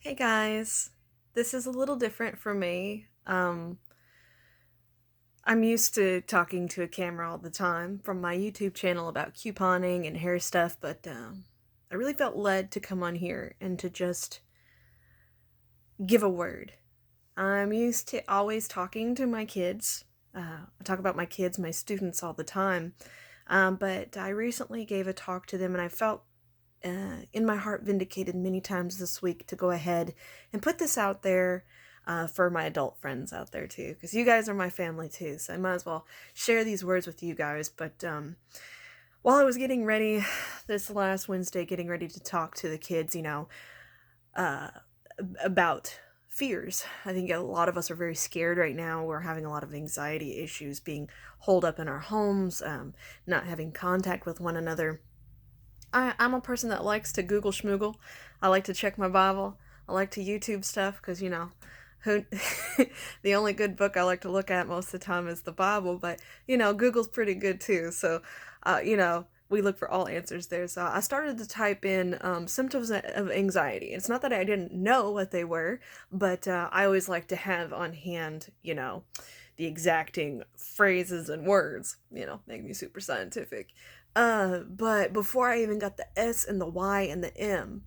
Hey guys, this is a little different for me. I'm used to talking to a camera all the time from my YouTube channel about couponing and hair stuff, but I really felt led to come on here and to just give a word. I'm used to always talking to my kids. I talk about my kids, my students all the time, but I recently gave a talk to them and I felt in my heart vindicated many times this week to go ahead and put this out there for my adult friends out there too, because you guys are my family too, so I might as well share these words with you guys. But while I was getting ready this last Wednesday, getting ready to talk to the kids, uh, about fears. I think a lot of us are very scared right now. We're having a lot of anxiety issues, being holed up in our homes, not having contact with one another. I'm a person that likes to Google schmoogle. I like to check my Bible. I like to YouTube stuff because, who the only good book I like to look at most of the time is the Bible, but, Google's pretty good too. So, we look for all answers there. So I started to type in symptoms of anxiety. It's not that I didn't know what they were, but I always like to have on hand, the exacting phrases and words, make me super scientific. But before I even got the S and the Y and the M,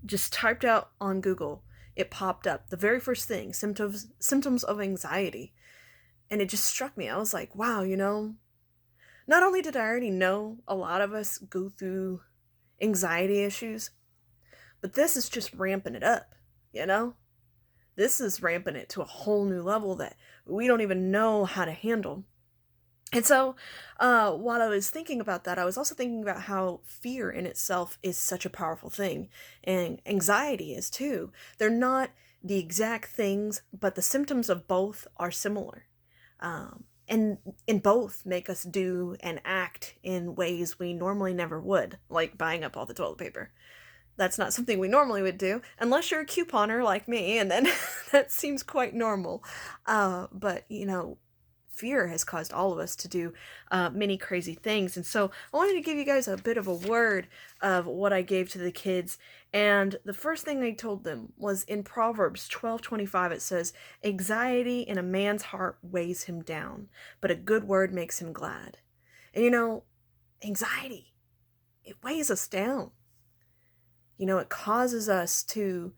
just typed out on Google, it popped up. The very first thing, symptoms of anxiety. And it just struck me. I was like, wow, not only did I already know a lot of us go through anxiety issues, but this is just ramping it up, you know? This is ramping it to a whole new level that we don't even know how to handle. And so, while I was thinking about that, I was also thinking about how fear in itself is such a powerful thing, and anxiety is too. They're not the exact things, but the symptoms of both are similar. And both make us do and act in ways we normally never would, like buying up all the toilet paper. That's not something we normally would do, unless you're a couponer like me, and then that seems quite normal. But, fear has caused all of us to do many crazy things. And so I wanted to give you guys a bit of a word of what I gave to the kids. And the first thing I told them was in Proverbs 12:25, it says, "Anxiety in a man's heart weighs him down, but a good word makes him glad." And anxiety, it weighs us down. It causes us to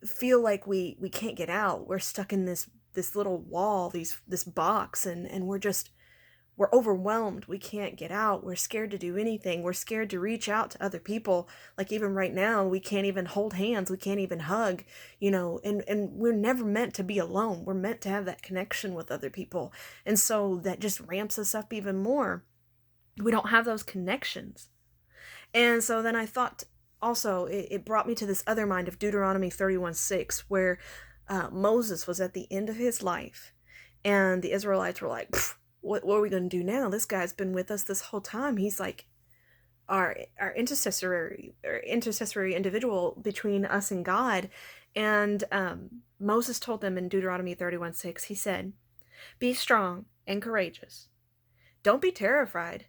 feel like we can't get out. We're stuck in this little wall, this box, and we're overwhelmed. We can't get out. We're scared to do anything. We're scared to reach out to other people. Like even right now, we can't even hold hands. We can't even hug, and we're never meant to be alone. We're meant to have that connection with other people. And so that just ramps us up even more. We don't have those connections. And so then I thought also, it brought me to this other mind of Deuteronomy 31:6, where Moses was at the end of his life, and the Israelites were like, what are we going to do now? This guy's been with us this whole time. He's like our intercessory individual between us and God. And Moses told them in Deuteronomy 31:6, he said, "Be strong and courageous. Don't be terrified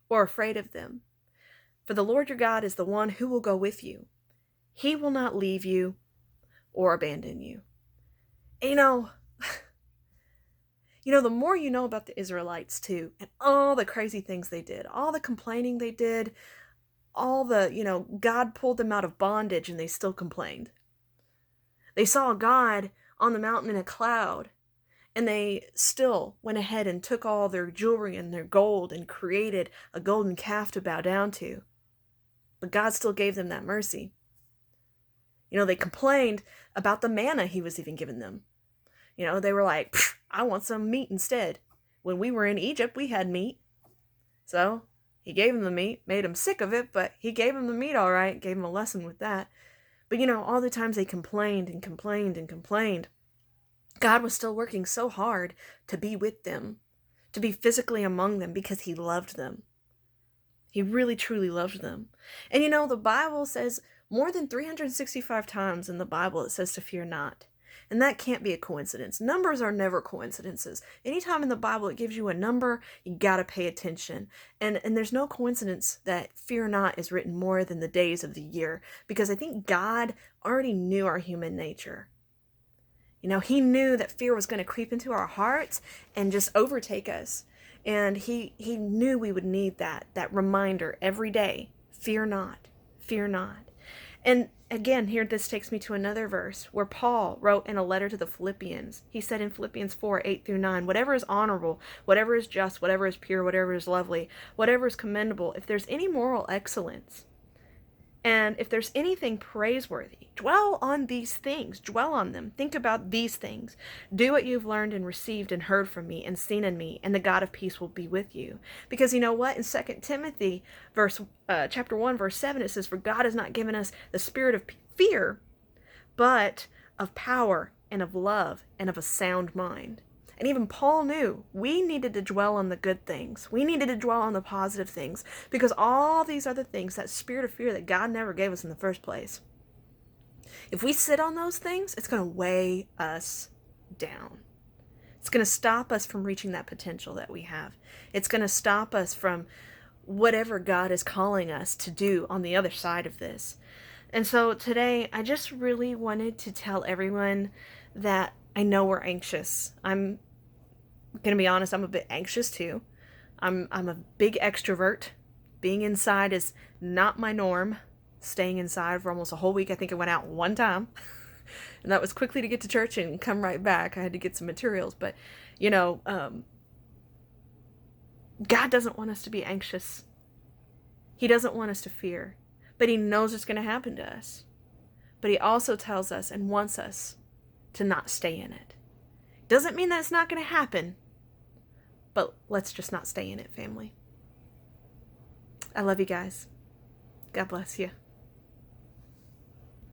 or afraid of them. For the Lord your God is the one who will go with you. He will not leave you or abandon you." And the more you know about the Israelites too, and all the crazy things they did, all the complaining they did, all the, God pulled them out of bondage and they still complained. They saw God on the mountain in a cloud, and they still went ahead and took all their jewelry and their gold and created a golden calf to bow down to. But God still gave them that mercy. They complained about the manna he was even giving them. They were like, "I want some meat instead." When we were in Egypt, we had meat. So he gave them the meat, made them sick of it, but he gave them the meat all right, gave them a lesson with that. But all the times they complained and complained and complained, God was still working so hard to be with them, to be physically among them because he loved them. He really, truly loved them. And the Bible says more than 365 times in the Bible it says to fear not. And that can't be a coincidence. Numbers are never coincidences. Anytime in the Bible it gives you a number, you got to pay attention. And there's no coincidence that fear not is written more than the days of the year, because I think God already knew our human nature. You know, he knew that fear was going to creep into our hearts and just overtake us. And he knew we would need that reminder every day. Fear not, fear not. And again, here this takes me to another verse where Paul wrote in a letter to the Philippians. He said in Philippians 4:8-9, whatever is honorable, whatever is just, whatever is pure, whatever is lovely, whatever is commendable, if there's any moral excellence, and if there's anything praiseworthy, dwell on these things. Dwell on them. Think about these things. Do what you've learned and received and heard from me and seen in me, and the God of peace will be with you. Because you know what? In 2 Timothy chapter 1, verse 7, it says, for God has not given us the spirit of fear, but of power and of love and of a sound mind. And even Paul knew we needed to dwell on the good things. We needed to dwell on the positive things, because all these other things, that spirit of fear that God never gave us in the first place, if we sit on those things, it's going to weigh us down. It's going to stop us from reaching that potential that we have. It's going to stop us from whatever God is calling us to do on the other side of this. And so today, I just really wanted to tell everyone that I know we're anxious. I'm going to be honest, I'm a bit anxious too. I'm a big extrovert. Being inside is not my norm. Staying inside for almost a whole week. I think I went out one time. And that was quickly to get to church and come right back. I had to get some materials. But, you know, God doesn't want us to be anxious. He doesn't want us to fear. But he knows it's going to happen to us. But he also tells us and wants us to not stay in it. Doesn't mean that it's not going to happen. But let's just not stay in it, family. I love you guys. God bless you.